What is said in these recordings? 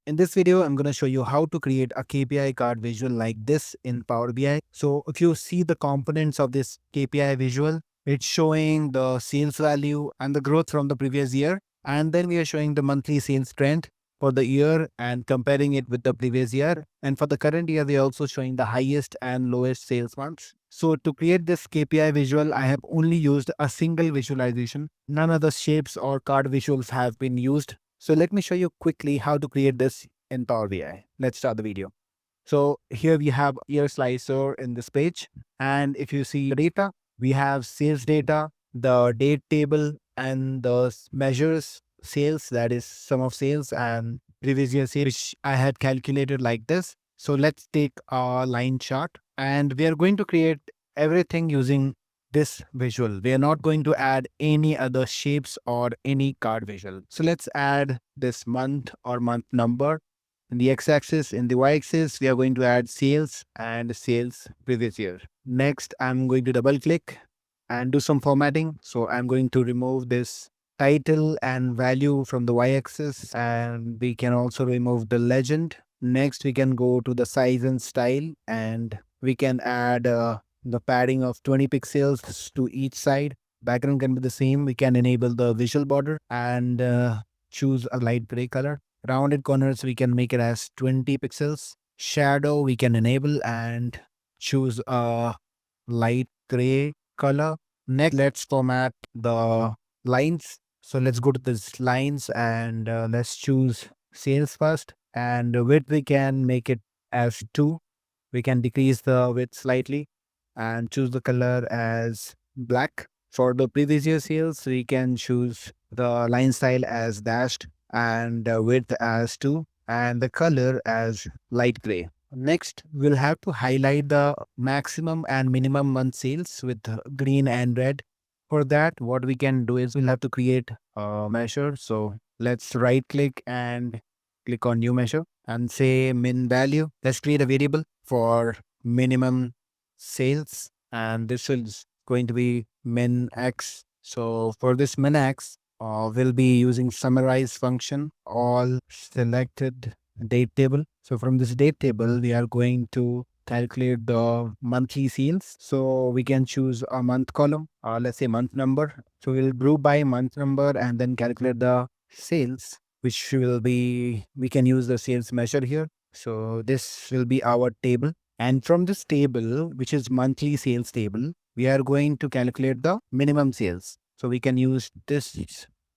In this video, I'm going to show you how to create a KPI card visual like this in Power BI. So if you see the components of this KPI visual, it's showing the sales value and the growth from the previous year. And then we are showing the monthly sales trend for the year and comparing it with the previous year. And for the current year, we are also showing the highest and lowest sales months. So to create this KPI visual, I have only used a single visualization. None of the shapes or card visuals have been used. So let me show you quickly how to create this in Power BI. Let's start the video. So here we have year slicer in this page. And if you see the data, we have sales data, the date table, and the measures sales, that is sum of sales and previous year sales, which I had calculated like this. So let's take a line chart and we are going to create everything using this visual. We are not going to add any other shapes or any card visual. So let's add this month or month number. In the x-axis, in the y-axis, we are going to add sales and sales previous year. Next, I'm going to double click and do some formatting. So I'm going to remove this title and value from the y-axis, and we can also remove the legend. Next, we can go to the size and style, and we can add the padding of 20 pixels to each side. Background can be the same. We can enable the visual border and choose a light gray color. Rounded corners, we can make it as 20 pixels. Shadow, we can enable and choose a light gray color. Next, let's format the lines. So let's go to this lines and let's choose sales first. And the width, we can make it as 2. We can decrease the width slightly and choose the color as black. For the previous year sales, we can choose the line style as dashed and width as 2 and the color as light gray. Next, we'll have to highlight the maximum and minimum month sales with green and red. For that, what we can do is we'll have to create a measure. So let's right click and click on new measure and say min value. Let's create a variable for minimum sales, and this is going to be min x. So for this min x, we'll be using summarize function, all selected date table. So from this date table, we are going to calculate the monthly sales. So we can choose a month column, let's say month number. So we'll group by month number and then calculate the sales, which will be, we can use the sales measure here. So this will be our table. And from this table, which is monthly sales table, we are going to calculate the minimum sales. So we can use this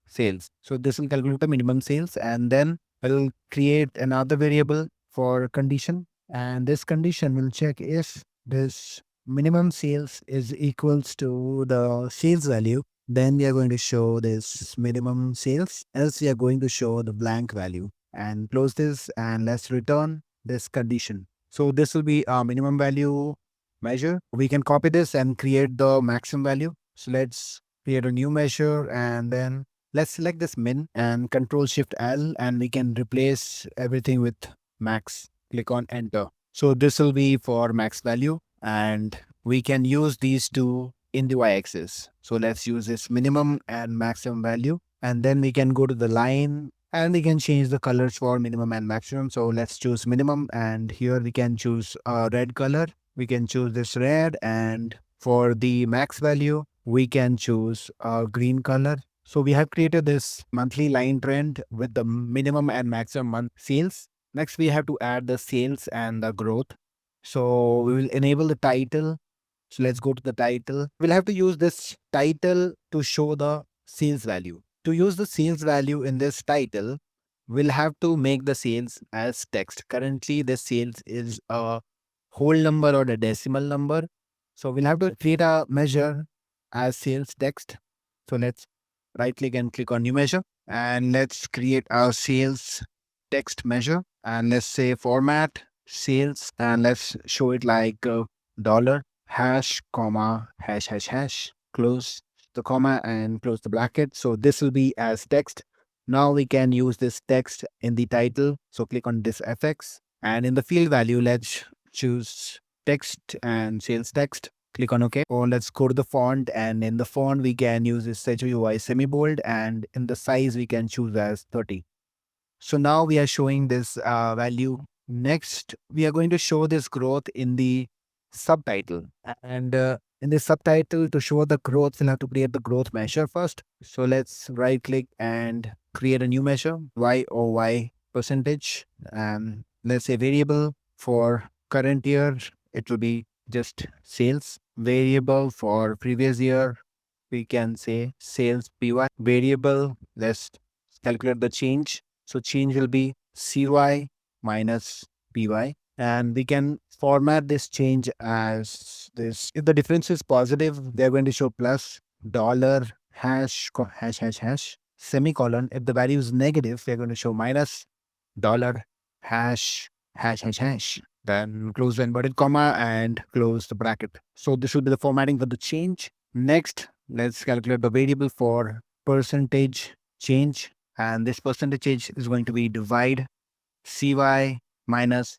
sales. So this will calculate the minimum sales, and then we'll create another variable for condition. And this condition will check if this minimum sales is equals to the sales value, then we are going to show this minimum sales, else we are going to show the blank value. And close this and let's return this condition. So this will be a minimum value measure. We can copy this and create the maximum value. So let's create a new measure and then let's select this min and Control Shift L, and we can replace everything with max. Click on enter. So this will be for max value, and we can use these two in the y-axis. So let's use this minimum and maximum value, and then we can go to the line and we can change the colors for minimum and maximum. So let's choose minimum, and here we can choose a red color. We can choose this red, and for the max value, we can choose a green color. So we have created this monthly line trend with the minimum and maximum month sales. Next, we have to add the sales and the growth. So we will enable the title. So let's go to the title. We'll have to use this title to show the sales value. To use the sales value in this title, we'll have to make the sales as text. Currently, the sales is a whole number or a decimal number. So we'll have to create a measure as sales text. So let's right click and click on new measure, and let's create our sales text measure, and let's say format sales, and let's show it like dollar hash comma hash hash hash. Close the comma and close the bracket. So this will be as text. Now we can use this text in the title. So click on this FX, and in the field value, let's choose text and sales text. Click on OK. Or let's go to the font, and in the font we can use this HUI semi bold, and in the size we can choose as 30. So now we are showing this value. Next, we are going to show this growth in the subtitle. And in the subtitle, to show the growth, we'll have to create the growth measure first. So let's right click and create a new measure, YOY percentage. And let's say variable for current year, it will be just sales. Variable for previous year, we can say sales PY. Variable, let's calculate the change. So change will be CY minus PY. And we can format this change as this. If the difference is positive, they're going to show plus dollar hash hash hash hash semicolon. If the value is negative, they're going to show minus dollar hash hash hash hash. Then close the inverted comma and close the bracket. So this will be the formatting for the change. Next, let's calculate the variable for percentage change. And this percentage change is going to be divide CY minus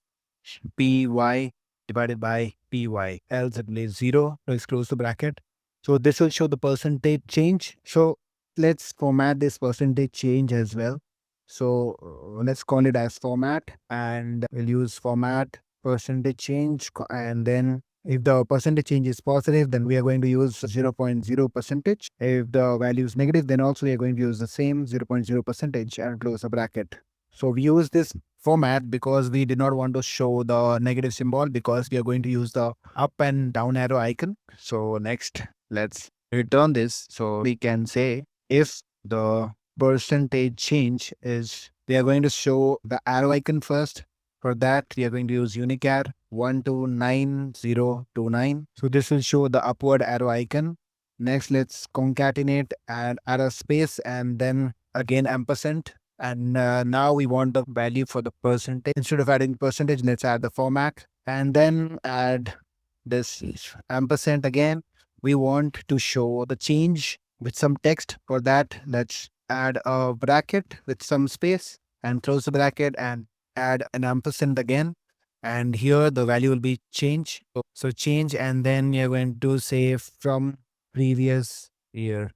PY divided by PY. Else it will be 0. Let's close the bracket. So this will show the percentage change. So let's format this percentage change as well. So let's call it as format, and we'll use format percentage change. And then if the percentage change is positive, then we are going to use 0.0 percentage. If the value is negative, then also we are going to use the same 0.0 percentage and close the bracket. So we use this format because we did not want to show the negative symbol, because we are going to use the up and down arrow icon. So next, let's return this. So we can say if the percentage change is, we are going to show the arrow icon first. For that, we are going to use unicare 129029. So this will show the upward arrow icon. Next, let's concatenate and add a space and then again ampersand. And now we want the value for the percentage. Instead of adding percentage, let's add the format and then add this ampersand again. We want to show the change with some text. For that, let's add a bracket with some space and close the bracket and add an ampersand again. And here the value will be change. So change, and then you're going to say from previous year.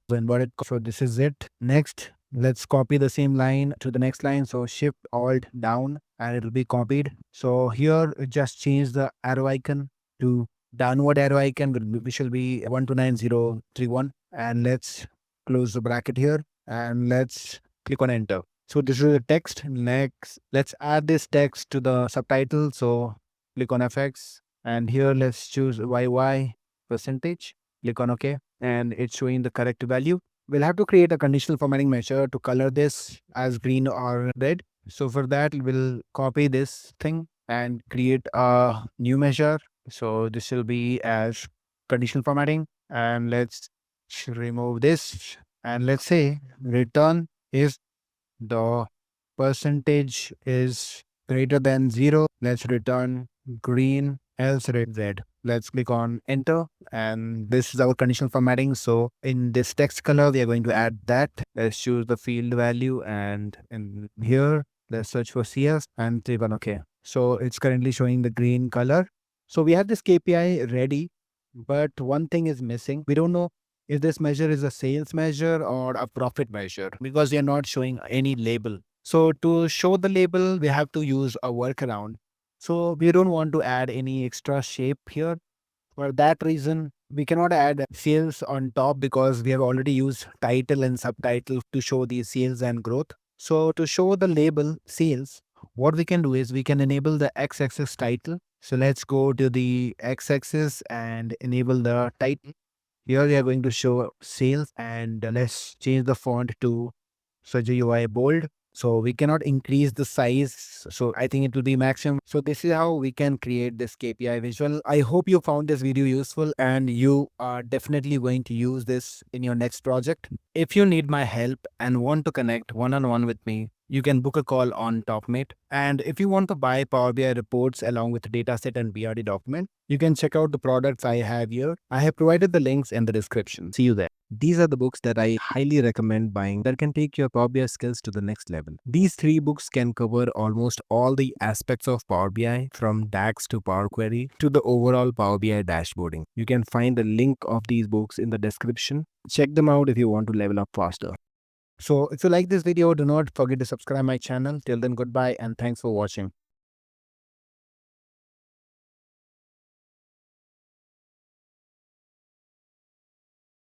So this is it. Next, let's copy the same line to the next line. So shift alt down and it will be copied. So here just change the arrow icon to downward arrow icon, which will be 129031. And let's close the bracket here and let's click on enter. So this is the text. Next, let's add this text to the subtitle. So click on FX and here let's choose YY percentage. Click on OK and it's showing the correct value. We'll have to create a conditional formatting measure to color this as green or red. So for that, we'll copy this thing and create a new measure. So this will be as conditional formatting, and let's remove this and let's say return if the percentage is greater than 0. Let's return green, else red. Let's click on enter and this is our conditional formatting. So in this text color, we are going to add that. Let's choose the field value and in here, let's search for CS and click on OK. So it's currently showing the green color. So we have this KPI ready, but one thing is missing. We don't know if this measure is a sales measure or a profit measure because we are not showing any label. So to show the label, we have to use a workaround. So we don't want to add any extra shape here. For that reason, we cannot add sales on top because we have already used title and subtitle to show the sales and growth. So to show the label sales, what we can do is we can enable the x-axis title. So let's go to the x-axis and enable the title. Here we are going to show sales and let's change the font to Surgery UI bold. So we cannot increase the size. So I think it will be maximum. So this is how we can create this KPI visual. I hope you found this video useful and you are definitely going to use this in your next project. If you need my help and want to connect one-on-one with me, you can book a call on Topmate. And if you want to buy Power BI reports along with dataset and BRD document, you can check out the products I have here. I have provided the links in the description. See you there. These are the books that I highly recommend buying that can take your Power BI skills to the next level. These 3 books can cover almost all the aspects of Power BI, from DAX to Power Query to the overall Power BI dashboarding. You can find the link of these books in the description. Check them out if you want to level up faster. So if you like this video, do not forget to subscribe my channel. Till then, goodbye and thanks for watching.